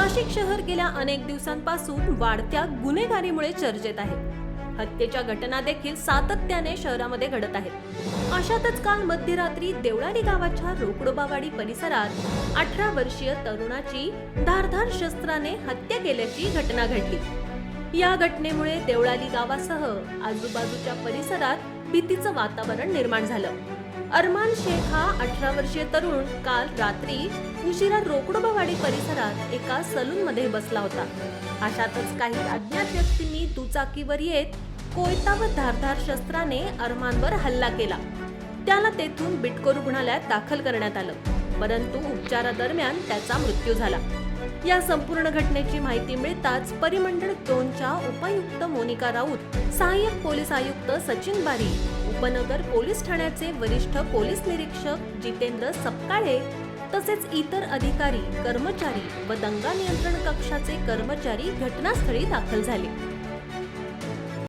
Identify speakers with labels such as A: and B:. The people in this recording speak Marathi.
A: नाशिक शहर गेल्या अनेक दिवसांपासून वाढत्या गुन्हेगारीमुळे चर्चेत आहे। हत्येच्या घटना देखील सातत्याने शहरामध्ये घडत आहेत। अशातच काल मध्यरात्री देवळाली गावाच्या रोकडोबावाडी परिसरात 18 वर्षीय तरुणाची धारदार शस्त्राने हत्या केल्याची घटना घडली। या घटनेमुळे देवळाली गावासह आजूबाजूच्या परिसरात भीतीचं वातावरण निर्माण झालं। अरमान शेख हा 18 वर्षीय तरुण काल रात्री उशिरा रोकडोबावाडी परिसरात एका सलूनमध्ये बसला होता। अशातच काही अज्ञात व्यक्तींनी दुचाकीवर येत कोयता व धारदार शस्त्राने अरमानवर हल्ला केला। त्याला तेथून बिटको रुग्णालयात दाखल करण्यात आलं, परंतु उपचारादरम्यान त्याचा मृत्यू झाला। या संपूर्ण घटनेची माहिती मिळताच परिमंडळ 2च्या उपायुक्त मोनिका राऊत, सहाय्यक पोलीस आयुक्त सचिन बारी, उपनगर पोलीस ठाण्याचे वरिष्ठ पोलीस निरीक्षक जितेंद्र सपकाळे तसेच इतर अधिकारी, कर्मचारी व दंगा नियंत्रण कक्षाचे कर्मचारी घटनास्थळी दाखल झाले।